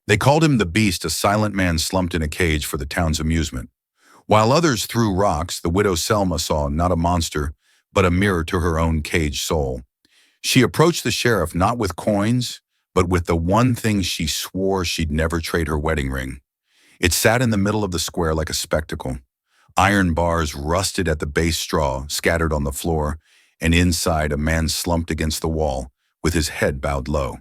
They called him the Beast, a silent man slumped in a cage for the town's amusement. While others threw rocks, the widow Selma saw not a monster, but a mirror to her own caged soul. She approached the sheriff not with coins, but with the one thing she swore she'd never trade: her wedding ring. It sat in the middle of the square like a spectacle. Iron bars rusted at the base, straw scattered on the floor, and inside a man slumped against the wall with his head bowed low.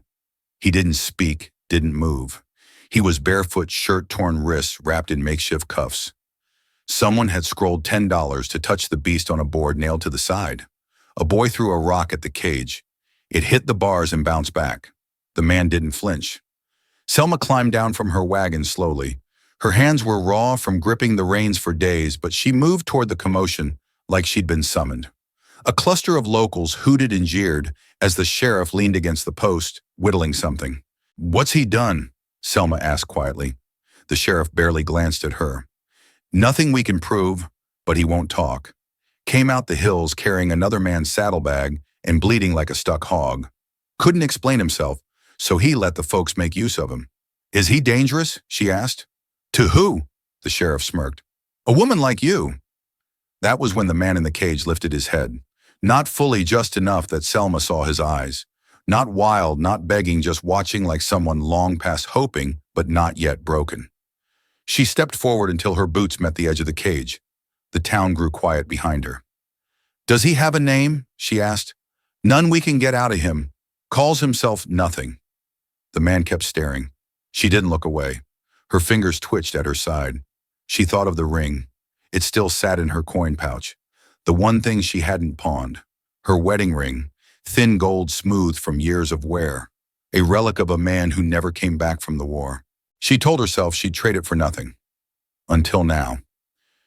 He didn't speak, didn't move. He was barefoot, shirt-torn wrists wrapped in makeshift cuffs. Someone had scrolled $10 to touch the beast on a board nailed to the side. A boy threw a rock at the cage. It hit the bars and bounced back. The man didn't flinch. Selma climbed down from her wagon slowly. Her hands were raw from gripping the reins for days, but she moved toward the commotion like she'd been summoned. A cluster of locals hooted and jeered as the sheriff leaned against the post, whittling something. "What's he done?" Selma asked quietly. The sheriff barely glanced at her. "Nothing we can prove, but he won't talk." Came out the hills carrying another man's saddlebag and bleeding like a stuck hog. Couldn't explain himself, so he let the folks make use of him. "Is he dangerous?" she asked. "To who?" The sheriff smirked. "A woman like you." That was when the man in the cage lifted his head. Not fully, just enough that Selma saw his eyes. Not wild, not begging, just watching like someone long past hoping, but not yet broken. She stepped forward until her boots met the edge of the cage. The town grew quiet behind her. "Does he have a name?" she asked. "None we can get out of him. Calls himself nothing." The man kept staring. She didn't look away. Her fingers twitched at her side. She thought of the ring. It still sat in her coin pouch. The one thing she hadn't pawned. Her wedding ring, thin gold smoothed from years of wear. A relic of a man who never came back from the war. She told herself she'd trade it for nothing. Until now.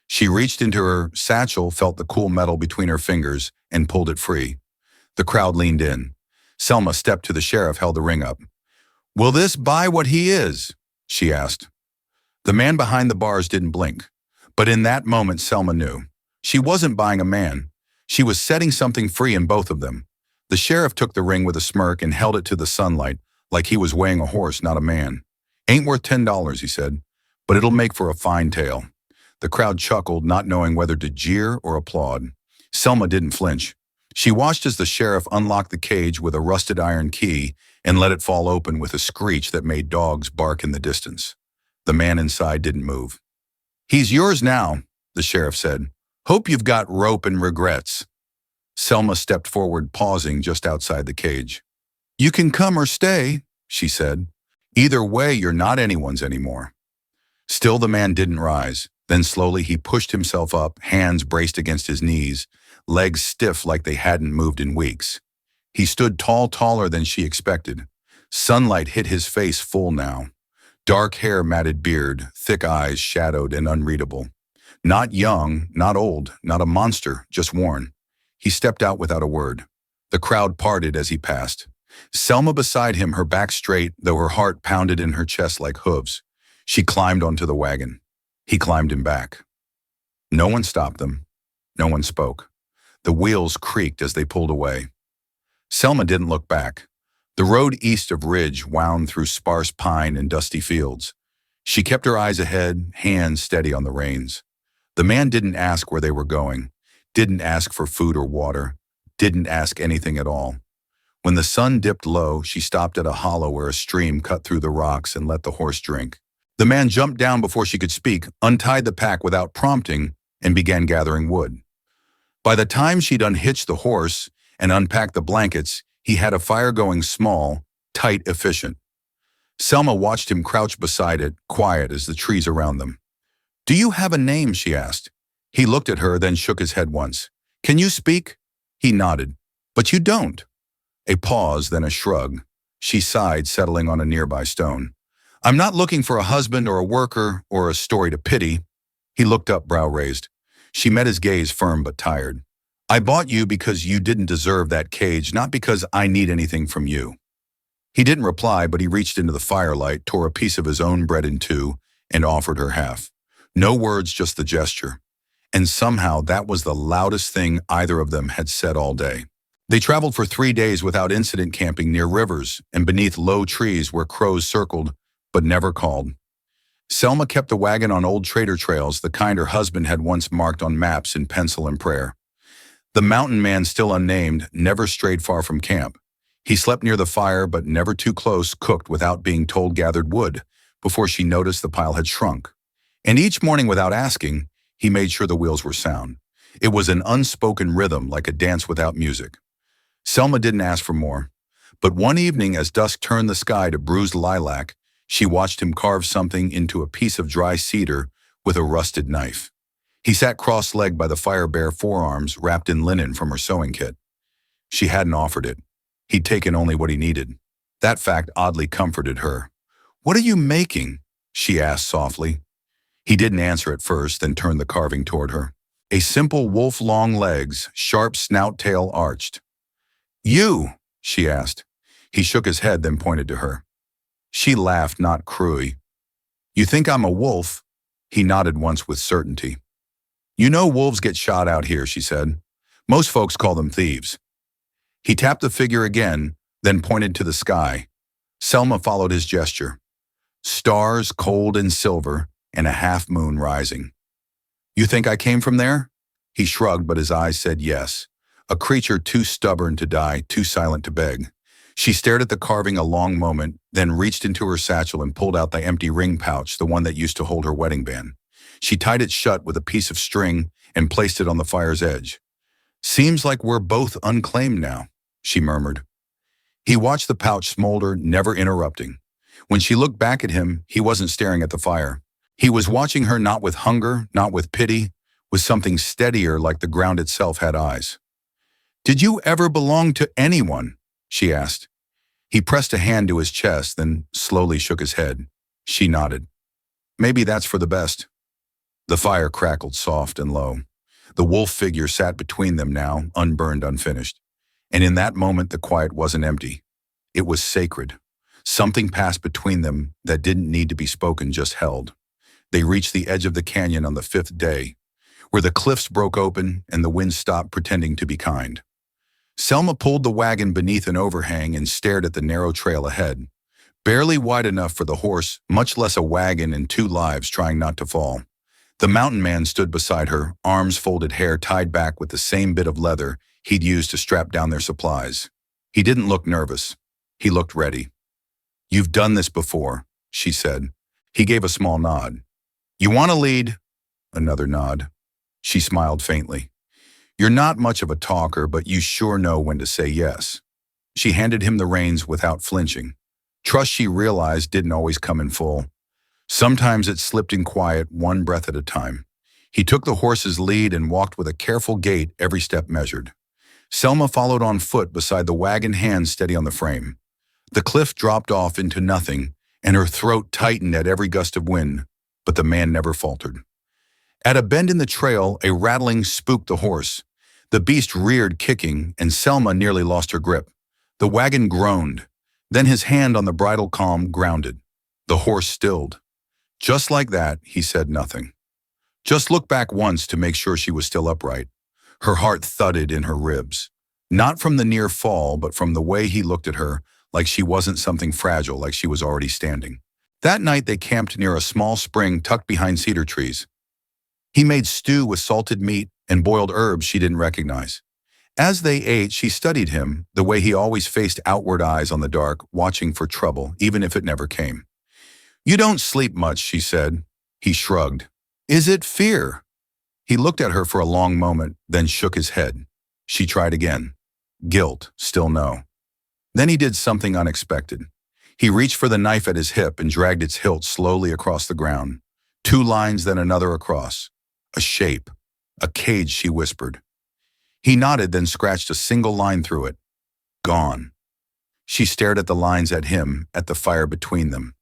She reached into her satchel, felt the cool metal between her fingers, and pulled it free. The crowd leaned in. Selma stepped to the sheriff, held the ring up. "Will this buy what he is?" she asked. The man behind the bars didn't blink. But in that moment, Selma knew. She wasn't buying a man. She was setting something free in both of them. The sheriff took the ring with a smirk and held it to the sunlight like he was weighing a horse, not a man. "Ain't worth $10, he said, "but it'll make for a fine tale." The crowd chuckled, not knowing whether to jeer or applaud. Selma didn't flinch. She watched as the sheriff unlocked the cage with a rusted iron key and let it fall open with a screech that made dogs bark in the distance. The man inside didn't move. "He's yours now," the sheriff said. "Hope you've got rope and regrets." Selma stepped forward, pausing just outside the cage. "You can come or stay," she said. "Either way, you're not anyone's anymore." Still the man didn't rise. Then slowly he pushed himself up, hands braced against his knees, legs stiff like they hadn't moved in weeks. He stood tall, taller than she expected. Sunlight hit his face full now. Dark hair, matted beard, thick eyes, shadowed and unreadable. Not young, not old, not a monster, just worn. He stepped out without a word. The crowd parted as he passed. Selma beside him, her back straight, though her heart pounded in her chest like hooves. She climbed onto the wagon. He climbed him back. No one stopped them. No one spoke. The wheels creaked as they pulled away. Selma didn't look back. The road east of Ridge wound through sparse pine and dusty fields. She kept her eyes ahead, hands steady on the reins. The man didn't ask where they were going, didn't ask for food or water, didn't ask anything at all. When the sun dipped low, she stopped at a hollow where a stream cut through the rocks and let the horse drink. The man jumped down before she could speak, untied the pack without prompting, and began gathering wood. By the time she'd unhitched the horse and unpacked the blankets, he had a fire going, small, tight, efficient. Selma watched him crouch beside it, quiet as the trees around them. "Do you have a name?" she asked. He looked at her, then shook his head once. "Can you speak?" He nodded. "But you don't." A pause, then a shrug. She sighed, settling on a nearby stone. "I'm not looking for a husband or a worker or a story to pity." He looked up, brow raised. She met his gaze, firm but tired. "I bought you because you didn't deserve that cage, not because I need anything from you." He didn't reply, but he reached into the firelight, tore a piece of his own bread in two, and offered her half. No words, just the gesture. And somehow that was the loudest thing either of them had said all day. They traveled for 3 days without incident, camping near rivers and beneath low trees where crows circled, but never called. Selma kept the wagon on old trader trails, the kind her husband had once marked on maps in pencil and prayer. The mountain man, still unnamed, never strayed far from camp. He slept near the fire, but never too close, cooked without being told, gathered wood, before she noticed the pile had shrunk. And each morning, without asking, he made sure the wheels were sound. It was an unspoken rhythm, like a dance without music. Selma didn't ask for more. But one evening, as dusk turned the sky to bruised lilac, she watched him carve something into a piece of dry cedar with a rusted knife. He sat cross-legged by the fire, bare forearms wrapped in linen from her sewing kit. She hadn't offered it. He'd taken only what he needed. That fact oddly comforted her. "What are you making?" she asked softly. He didn't answer at first, then turned the carving toward her. A simple wolf, long legs, sharp snout, tail arched. "You?" she asked. He shook his head, then pointed to her. She laughed, not cruelly. "You think I'm a wolf?" He nodded once with certainty. "You know wolves get shot out here," she said. "Most folks call them thieves." He tapped the figure again, then pointed to the sky. Selma followed his gesture. Stars, cold and silver, and a half-moon rising. "You think I came from there?" He shrugged, but his eyes said yes. A creature too stubborn to die, too silent to beg. She stared at the carving a long moment, then reached into her satchel and pulled out the empty ring pouch, the one that used to hold her wedding band. She tied it shut with a piece of string and placed it on the fire's edge. "Seems like we're both unclaimed now," she murmured. He watched the pouch smolder, never interrupting. When she looked back at him, he wasn't staring at the fire. He was watching her, not with hunger, not with pity, with something steadier, like the ground itself had eyes. "Did you ever belong to anyone?" she asked. He pressed a hand to his chest, then slowly shook his head. She nodded. "Maybe that's for the best." The fire crackled soft and low. The wolf figure sat between them now, unburned, unfinished. And in that moment, the quiet wasn't empty. It was sacred. Something passed between them that didn't need to be spoken, just held. They reached the edge of the canyon on the 5th day, where the cliffs broke open and the wind stopped pretending to be kind. Selma pulled the wagon beneath an overhang and stared at the narrow trail ahead, barely wide enough for the horse, much less a wagon and 2 lives trying not to fall. The mountain man stood beside her, arms folded, hair tied back with the same bit of leather he'd used to strap down their supplies. He didn't look nervous. He looked ready. "You've done this before," she said. He gave a small nod. "You want to lead?" Another nod. She smiled faintly. "You're not much of a talker, but you sure know when to say yes." She handed him the reins without flinching. Trust, she realized, didn't always come in full. Sometimes it slipped in quiet, one breath at a time. He took the horse's lead and walked with a careful gait, every step measured. Selma followed on foot beside the wagon, hands steady on the frame. The cliff dropped off into nothing, and her throat tightened at every gust of wind, but the man never faltered. At a bend in the trail, a rattling spooked the horse. The beast reared, kicking, and Selma nearly lost her grip. The wagon groaned. Then his hand on the bridle calm grounded. The horse stilled. "Just like that," he said nothing. "Just look back once to make sure she was still upright." Her heart thudded in her ribs. Not from the near fall, but from the way he looked at her, like she wasn't something fragile, like she was already standing. That night they camped near a small spring tucked behind cedar trees. He made stew with salted meat and boiled herbs she didn't recognize. As they ate, she studied him, the way he always faced outward, eyes on the dark, watching for trouble, even if it never came. "You don't sleep much," she said. He shrugged. "Is it fear?" He looked at her for a long moment, then shook his head. She tried again. Guilt, still no. Then he did something unexpected. He reached for the knife at his hip and dragged its hilt slowly across the ground. 2 lines, then another across. "A shape. A cage," she whispered. He nodded, then scratched a single line through it. "Gone." She stared at the lines, at him, at the fire between them.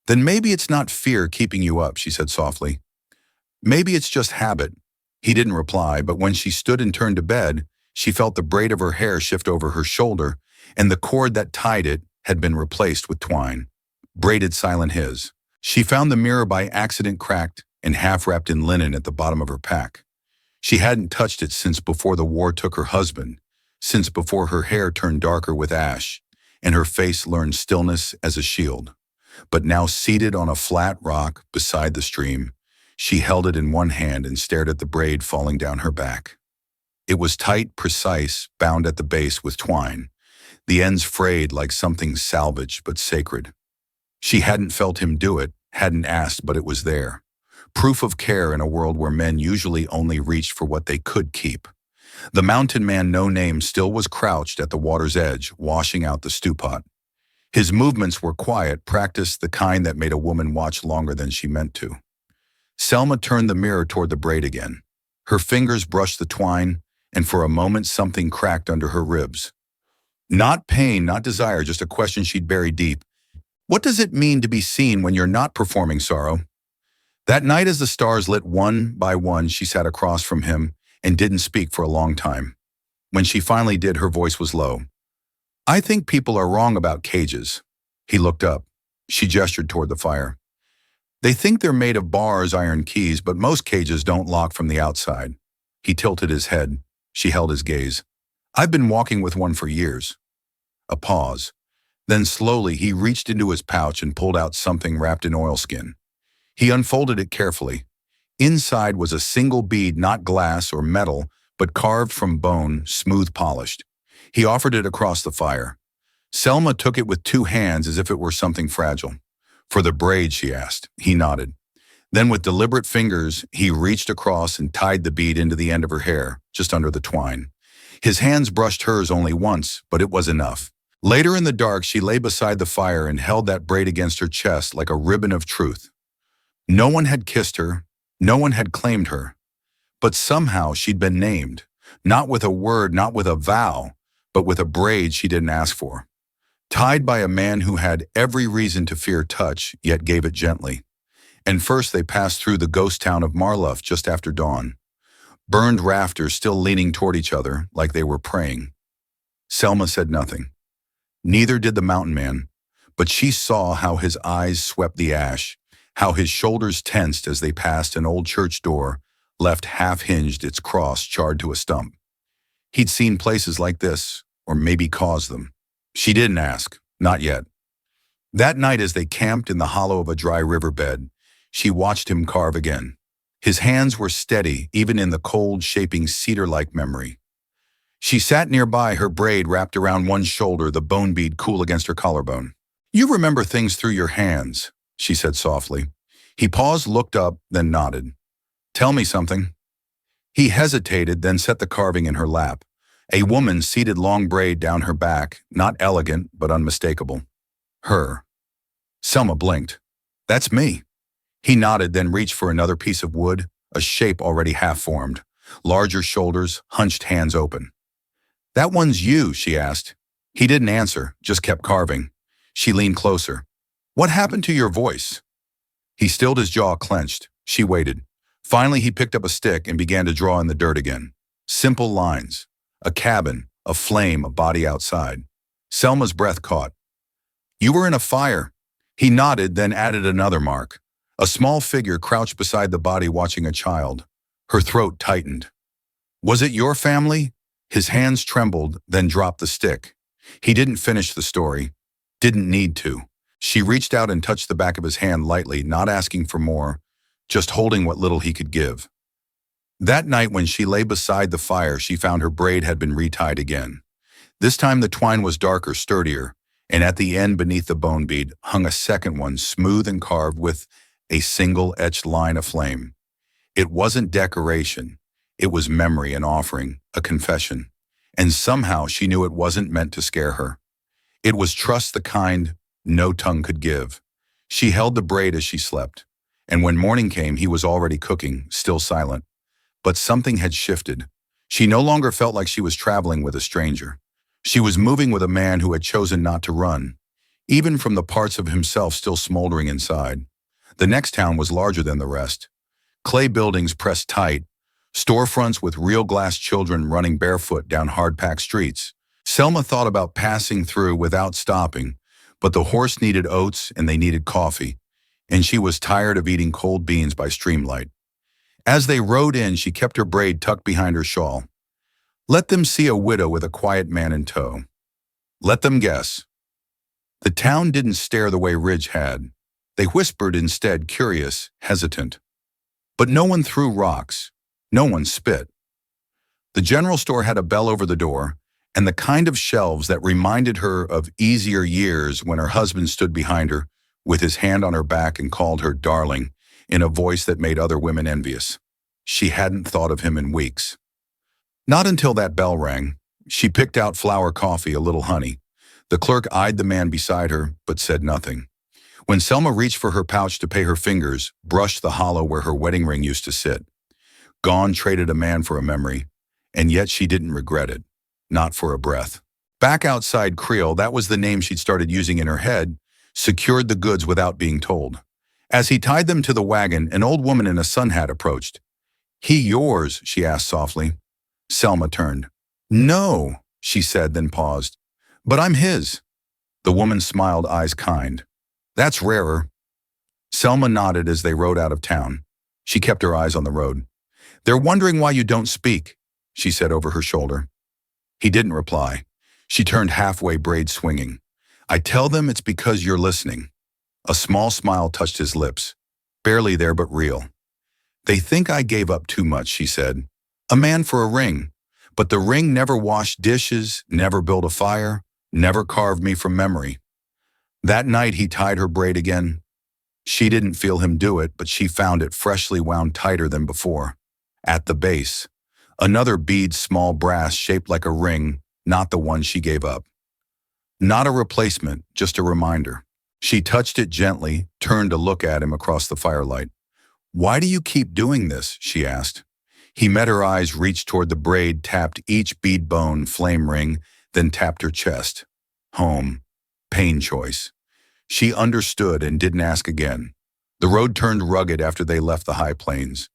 "Then maybe it's not fear keeping you up," she said softly. "Maybe it's just habit." He didn't reply, but when she stood and turned to bed, she felt the braid of her hair shift over her shoulder, and the cord that tied it had been replaced with twine. Braided, silent his. She found the mirror by accident, cracked and half-wrapped in linen at the bottom of her pack. She hadn't touched it since before the war took her husband, since before her hair turned darker with ash, and her face learned stillness as a shield. but now seated on a flat rock beside the stream, she held it in one hand and stared at the braid falling down her back. It was tight, precise, bound at the base with twine, the ends frayed like something salvaged but sacred. She hadn't felt him do it, hadn't asked, but it was there. Proof of care in a world where men usually only reached for what they could keep. The mountain man no name still was crouched at the water's edge, washing out the stew pot. His movements were quiet, practiced, the kind that made a woman watch longer than she meant to. Selma turned the mirror toward the braid again. Her fingers brushed the twine, and for a moment something cracked under her ribs. Not pain, not desire, just a question she'd buried deep. What does it mean to be seen when you're not performing sorrow? That night as the stars lit one by one, she sat across from him and didn't speak for a long time. When she finally did, her voice was low. I think people are wrong about cages. He looked up. She gestured toward the fire. They think they're made of bars, iron keys, but most cages don't lock from the outside. He tilted his head. She held his gaze. I've been walking with one for years. A pause. Then slowly he reached into his pouch and pulled out something wrapped in oilskin. He unfolded it carefully. Inside was a single bead, not glass or metal, but carved from bone, smooth polished. He offered it across the fire. Selma took it with two hands as if it were something fragile. For the braid, she asked. He nodded. Then with deliberate fingers, he reached across and tied the bead into the end of her hair, just under the twine. His hands brushed hers only once, but it was enough. Later in the dark, she lay beside the fire and held that braid against her chest like a ribbon of truth. No one had kissed her, no one had claimed her, but somehow she'd been named, not with a word, not with a vow, but with a braid she didn't ask for. Tied by a man who had every reason to fear touch, yet gave it gently. And first they passed through the ghost town of Marluff just after dawn. Burned rafters still leaning toward each other like they were praying. Selma said nothing. Neither did the mountain man, but she saw how his eyes swept the ash, how his shoulders tensed as they passed an old church door, left half-hinged, its cross charred to a stump. He'd seen places like this, or maybe caused them. She didn't ask, not yet. That night as they camped in the hollow of a dry riverbed, she watched him carve again. His hands were steady, even in the cold, shaping cedar-like memory. She sat nearby, her braid wrapped around one shoulder, the bone bead cool against her collarbone. You remember things through your hands, she said softly. He paused, looked up, then nodded. Tell me something. He hesitated, then set the carving in her lap. A woman seated, long braid down her back, not elegant, but unmistakable. Her. Selma blinked. That's me. He nodded, then reached for another piece of wood, a shape already half-formed. Larger shoulders, hunched hands open. That one's you, she asked. He didn't answer, just kept carving. She leaned closer. What happened to your voice? He stilled, his jaw clenched. She waited. Finally, he picked up a stick and began to draw in the dirt again. Simple lines. A cabin, a flame, a body outside. Selma's breath caught. You were in a fire. He nodded, then added another mark. A small figure crouched beside the body watching a child. Her throat tightened. Was it your family? His hands trembled, then dropped the stick. He didn't finish the story. Didn't need to. She reached out and touched the back of his hand lightly, not asking for more, just holding what little he could give. That night when she lay beside the fire, she found her braid had been retied again. This time the twine was darker, sturdier, and at the end beneath the bone bead hung a second one, smooth and carved with a single etched line aflame. It wasn't decoration. It was memory, an offering, a confession. And somehow she knew it wasn't meant to scare her. It was trust, the kind no tongue could give. She held the braid as she slept. And when morning came, he was already cooking, still silent. But something had shifted. She no longer felt like she was traveling with a stranger. She was moving with a man who had chosen not to run, even from the parts of himself still smoldering inside. The next town was larger than the rest. Clay buildings pressed tight, storefronts with real glass children running barefoot down hard-packed streets. Selma thought about passing through without stopping, but the horse needed oats and they needed coffee, and she was tired of eating cold beans by streamlight. As they rode in, she kept her braid tucked behind her shawl. Let them see a widow with a quiet man in tow. Let them guess. The town didn't stare the way Ridge had. They whispered instead, curious, hesitant. But no one threw rocks. No one spit. The general store had a bell over the door, and the kind of shelves that reminded her of easier years when her husband stood behind her, with his hand on her back and called her darling, in a voice that made other women envious. She hadn't thought of him in weeks. Not until that bell rang. She picked out flour coffee, a little honey. The clerk eyed the man beside her, but said nothing. When Selma reached for her pouch to pay her fingers, brushed the hollow where her wedding ring used to sit. Gone traded a man for a memory, and yet she didn't regret it. Not for a breath. Back outside Creel, that was the name she'd started using in her head, secured the goods without being told. As he tied them to the wagon, an old woman in a sun hat approached. "He yours?" she asked softly. Selma turned. "No," she said, then paused. "But I'm his." The woman smiled, eyes kind. "That's rarer." Selma nodded as they rode out of town. She kept her eyes on the road. "They're wondering why you don't speak," she said over her shoulder. He didn't reply. She turned halfway, braid swinging. "I tell them it's because you're listening." A small smile touched his lips. Barely there, but real. "They think I gave up too much," she said. "A man for a ring. But the ring never washed dishes, never built a fire, never carved me from memory." That night he tied her braid again. She didn't feel him do it, but she found it freshly wound tighter than before. At the base, another bead, small brass shaped like a ring, not the one she gave up. Not a replacement, just a reminder. She touched it gently, turned to look at him across the firelight. "Why do you keep doing this?" she asked. He met her eyes, reached toward the braid, tapped each bead bone, flame ring, then tapped her chest. Home. Pain choice. She understood and didn't ask again. The road turned rugged after they left the high plains.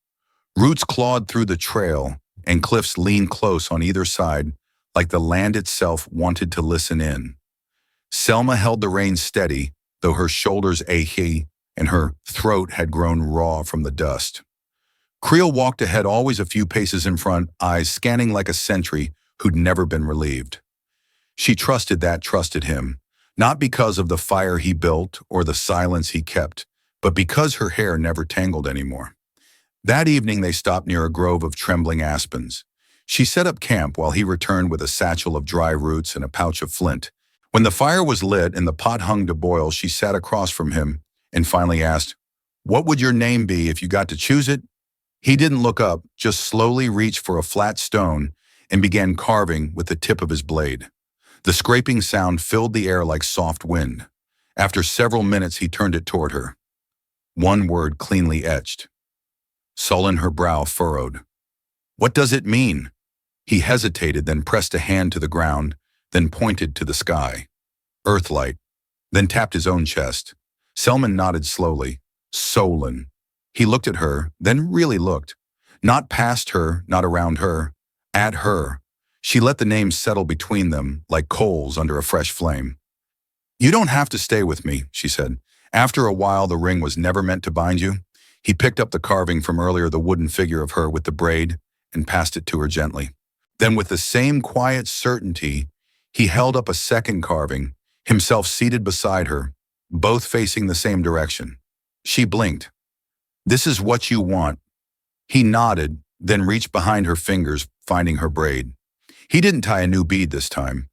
Roots clawed through the trail, and cliffs leaned close on either side, like the land itself wanted to listen in. Selma held the reins steady, though her shoulders achy and her throat had grown raw from the dust. Creel walked ahead, always a few paces in front, eyes scanning like a sentry who'd never been relieved. She trusted him, not because of the fire he built or the silence he kept, but because her hair never tangled anymore. That evening they stopped near a grove of trembling aspens. She set up camp while he returned with a satchel of dry roots and a pouch of flint. When the fire was lit and the pot hung to boil, she sat across from him and finally asked, "What would your name be if you got to choose it?" He didn't look up, just slowly reached for a flat stone and began carving with the tip of his blade. The scraping sound filled the air like soft wind. After several minutes, he turned it toward her. One word cleanly etched. Sullen, her brow furrowed. "What does it mean?" He hesitated, then pressed a hand to the ground, then pointed to the sky. "Earthlight," then tapped his own chest. Selman nodded slowly. "Solon." He looked at her, then really looked. Not past her, not around her. At her. She let the name settle between them, like coals under a fresh flame. "You don't have to stay with me," she said. "After a while, the ring was never meant to bind you." He picked up the carving from earlier, the wooden figure of her with the braid, and passed it to her gently. Then with the same quiet certainty, he held up a second carving, himself seated beside her, both facing the same direction. She blinked. "This is what you want." He nodded, then reached behind her fingers, finding her braid. He didn't tie a new bead this time.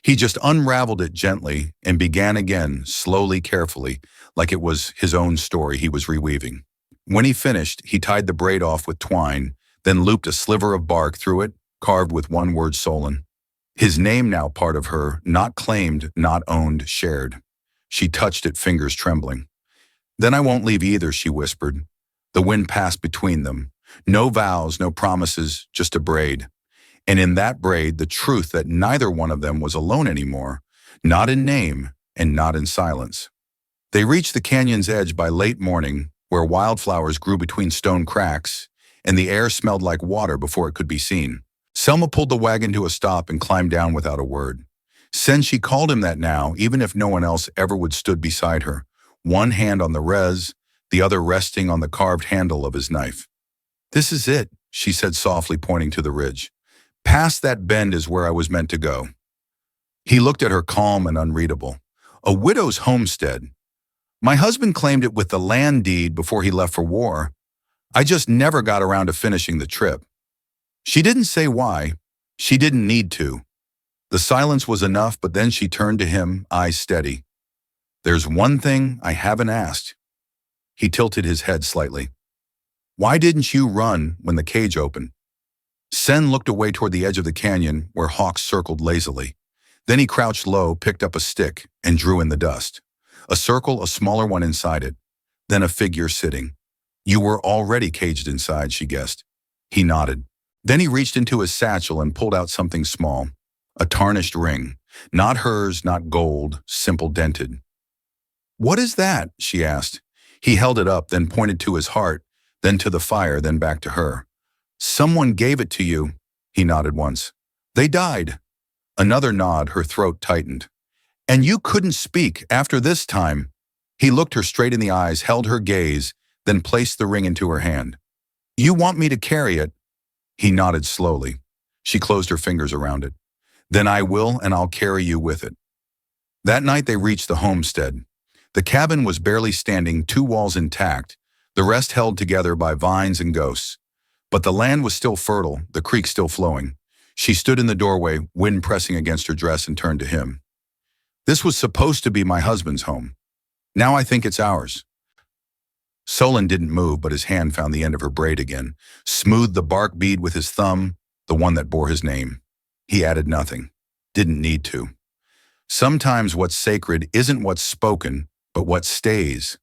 He just unraveled it gently and began again, slowly, carefully, like it was his own story he was reweaving. When he finished, he tied the braid off with twine, then looped a sliver of bark through it, carved with one word, Solon. His name now part of her, not claimed, not owned, shared. She touched it, fingers trembling. "Then I won't leave either," she whispered. The wind passed between them. No vows, no promises, just a braid. And in that braid, the truth that neither one of them was alone anymore, not in name and not in silence. They reached the canyon's edge by late morning, where wildflowers grew between stone cracks, and the air smelled like water before it could be seen. Selma pulled the wagon to a stop and climbed down without a word. Since she called him that now, even if no one else ever would stood beside her, one hand on the rez, the other resting on the carved handle of his knife. "This is it," she said softly, pointing to the ridge. "Past that bend is where I was meant to go." He looked at her, calm and unreadable. A widow's homestead. My husband claimed it with the land deed before he left for war. I just never got around to finishing the trip. She didn't say why. She didn't need to. The silence was enough, but then she turned to him, eyes steady. There's one thing I haven't asked. He tilted his head slightly. Why didn't you run when the cage opened? Sen looked away toward the edge of the canyon where hawks circled lazily. Then he crouched low, picked up a stick, and drew in the dust. A circle, a smaller one inside it. Then a figure sitting. You were already caged inside, she guessed. He nodded. Then he reached into his satchel and pulled out something small. A tarnished ring. Not hers, not gold, simple dented. What is that? She asked. He held it up, then pointed to his heart, then to the fire, then back to her. Someone gave it to you, he nodded once. They died. Another nod, her throat tightened. And you couldn't speak after this time. He looked her straight in the eyes, held her gaze, then placed the ring into her hand. You want me to carry it? He nodded slowly. She closed her fingers around it. Then I will, and I'll carry you with it. That night they reached the homestead. The cabin was barely standing, 2 walls intact, the rest held together by vines and ghosts. But the land was still fertile, the creek still flowing. She stood in the doorway, wind pressing against her dress, and turned to him. This was supposed to be my husband's home. Now I think it's ours. Solon didn't move, but his hand found the end of her braid again, smoothed the bark bead with his thumb, the one that bore his name. He added nothing. Didn't need to. Sometimes what's sacred isn't what's spoken, but what stays.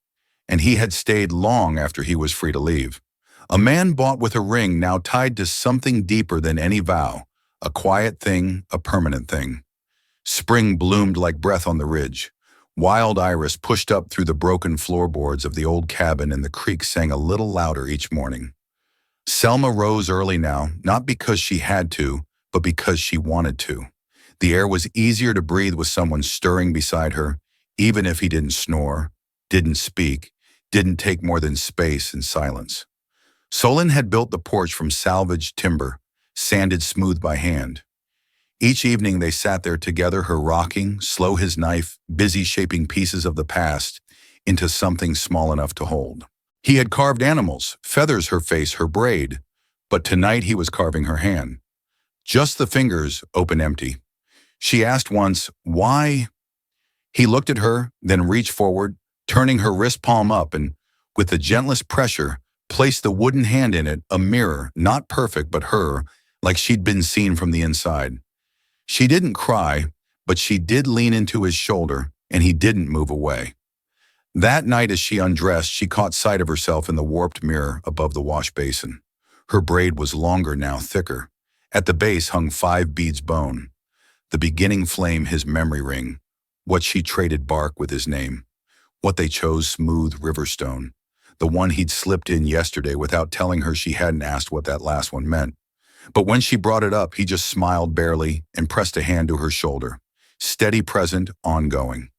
And he had stayed long after he was free to leave. A man bought with a ring now tied to something deeper than any vow, a quiet thing, a permanent thing. Spring bloomed like breath on the ridge. Wild iris pushed up through the broken floorboards of the old cabin, and the creek sang a little louder each morning. Selma rose early now, not because she had to, but because she wanted to. The air was easier to breathe with someone stirring beside her, even if he didn't snore, didn't speak, didn't take more than space and silence. Solon had built the porch from salvaged timber, sanded smooth by hand. Each evening they sat there together, her rocking, slow his knife, busy shaping pieces of the past into something small enough to hold. He had carved animals, feathers, her face, her braid, but tonight he was carving her hand. Just the fingers, open empty. She asked once, why? He looked at her, then reached forward, turning her wrist palm up, and, with the gentlest pressure, placed the wooden hand in it, a mirror, not perfect, but her, like she'd been seen from the inside. She didn't cry, but she did lean into his shoulder, and he didn't move away. That night as she undressed, she caught sight of herself in the warped mirror above the wash basin. Her braid was longer now, thicker. At the base hung 5 beads bone. The beginning flame, his memory ring. What she traded bark with his name. What they chose, smooth riverstone. The one he'd slipped in yesterday without telling her she hadn't asked what that last one meant. But when she brought it up, he just smiled barely and pressed a hand to her shoulder. Steady, present, ongoing.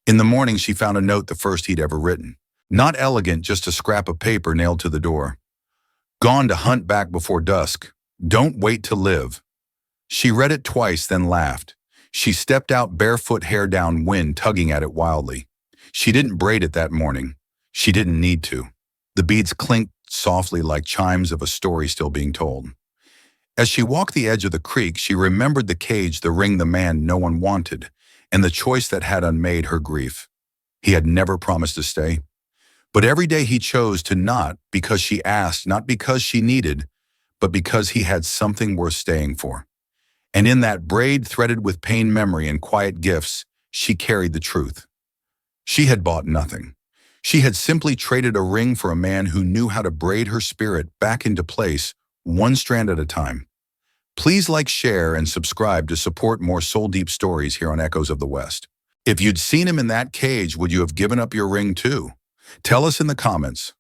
In the morning, she found a note, the first he'd ever written. Not elegant, just a scrap of paper nailed to the door. Gone to hunt back before dusk. Don't wait to live. She read it twice, then laughed. She stepped out, barefoot, hair down, wind tugging at it wildly. She didn't braid it that morning. She didn't need to. The beads clinked softly like chimes of a story still being told. As she walked the edge of the creek, she remembered the cage, the ring, the man no one wanted, and the choice that had unmade her grief. He had never promised to stay. But every day he chose to not, because she asked, not because she needed, but because he had something worth staying for. And in that braid threaded with pain, memory, and quiet gifts, she carried the truth. She had bought nothing. She had simply traded a ring for a man who knew how to braid her spirit back into place, one strand at a time. Please like, share, and subscribe to support more soul-deep stories here on Echoes of the West. If you'd seen him in that cage, would you have given up your ring too? Tell us in the comments.